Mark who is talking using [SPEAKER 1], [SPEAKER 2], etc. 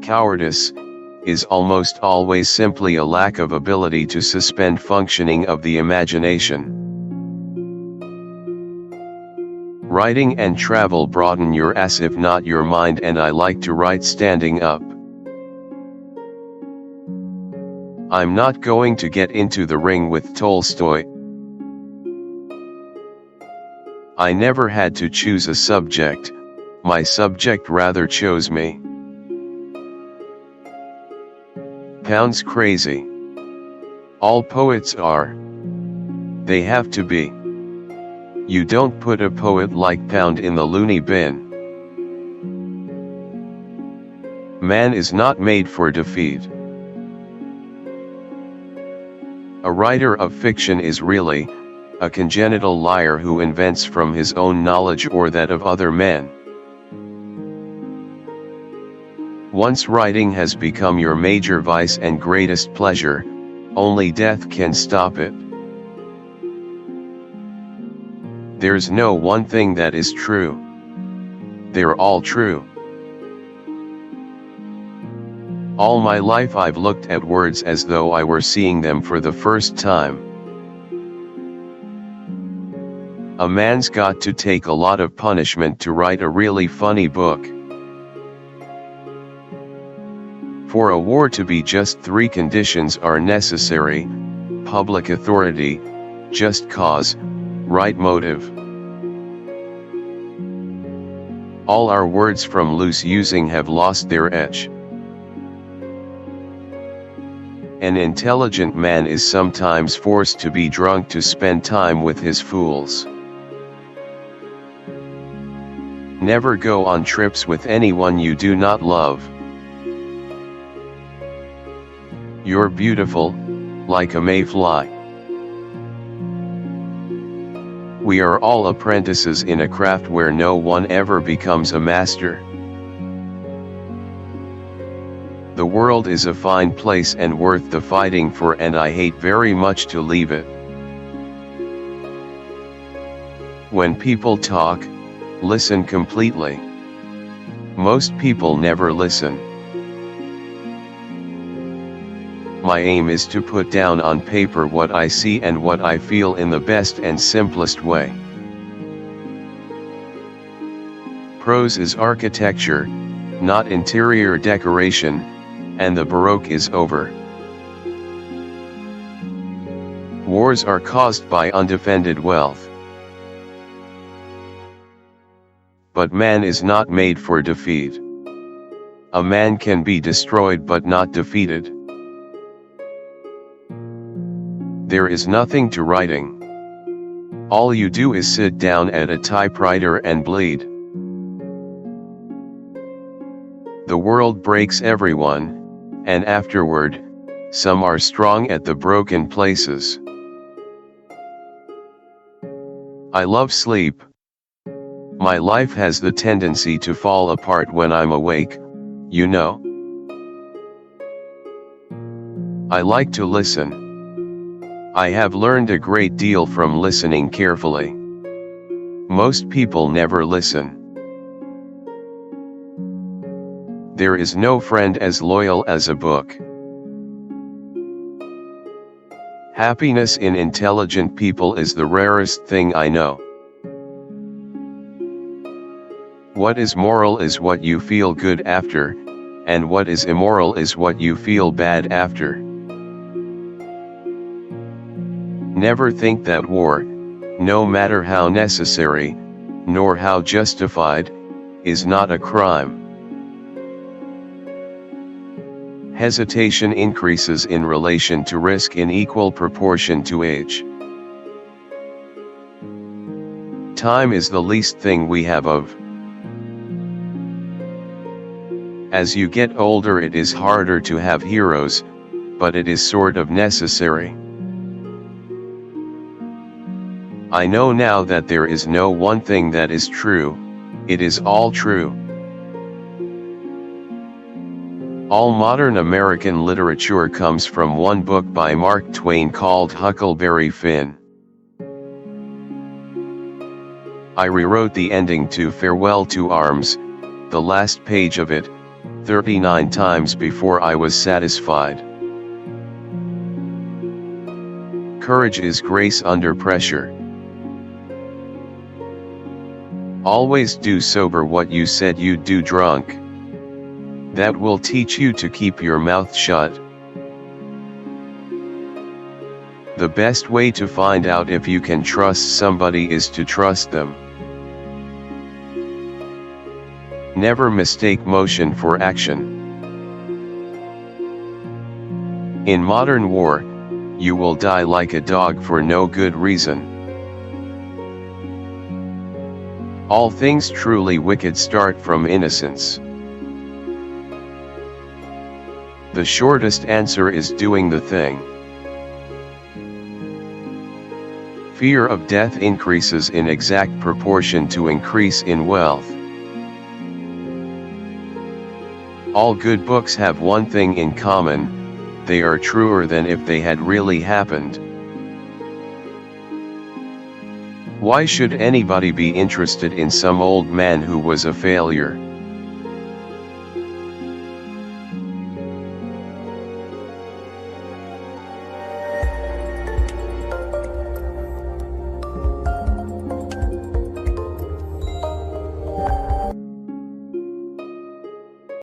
[SPEAKER 1] Cowardice is almost always simply a lack of ability to suspend functioning of the imagination. Writing and travel broaden your ass if not your mind, and I like to write standing up. I'm not going to get into the ring with Tolstoy. I never had to choose a subject, my subject rather chose me. Pound's crazy. All poets are. They have to be. You don't put a poet like Pound in the loony bin. Man is not made for defeat. A writer of fiction is really a congenital liar who invents from his own knowledge or that of other men. Once writing has become your major vice and greatest pleasure, only death can stop it. There's no one thing that is true. They're all true. All my life I've looked at words as though I were seeing them for the first time. A man's got to take a lot of punishment to write a really funny book. For a war to be just, three conditions are necessary: public authority, just cause, right motive. All our words from loose using have lost their edge. An intelligent man is sometimes forced to be drunk to spend time with his fools. Never go on trips with anyone you do not love. You're beautiful, like a mayfly. We are all apprentices in a craft where no one ever becomes a master. The world is a fine place and worth the fighting for, and I hate very much to leave it. When people talk, listen completely. Most people never listen. My aim is to put down on paper what I see and what I feel in the best and simplest way. Prose is architecture, not interior decoration, and the Baroque is over. Wars are caused by undefended wealth. But man is not made for defeat. A man can be destroyed but not defeated. There is nothing to writing. All you do is sit down at a typewriter and bleed. The world breaks everyone, and afterward, some are strong at the broken places. I love sleep. My life has the tendency to fall apart when I'm awake, you know. I like to listen. I have learned a great deal from listening carefully. Most people never listen. There is no friend as loyal as a book. Happiness in intelligent people is the rarest thing I know. What is moral is what you feel good after, and what is immoral is what you feel bad after. Never think that war, no matter how necessary, nor how justified, is not a crime. Hesitation increases in relation to risk in equal proportion to age. Time is the least thing we have of. As you get older it is harder to have heroes, but it is sort of necessary. I know now that there is no one thing that is true, it is all true. All modern American literature comes from one book by Mark Twain called Huckleberry Finn. I rewrote the ending to Farewell to Arms, the last page of it, 39 times before I was satisfied. Courage is grace under pressure. Always do sober what you said you'd do drunk. That will teach you to keep your mouth shut. The best way to find out if you can trust somebody is to trust them. Never mistake motion for action. In modern war, you will die like a dog for no good reason. All things truly wicked start from innocence. The shortest answer is doing the thing. Fear of death increases in exact proportion to increase in wealth. All good books have one thing in common: they are truer than if they had really happened. Why should anybody be interested in some old man who was a failure?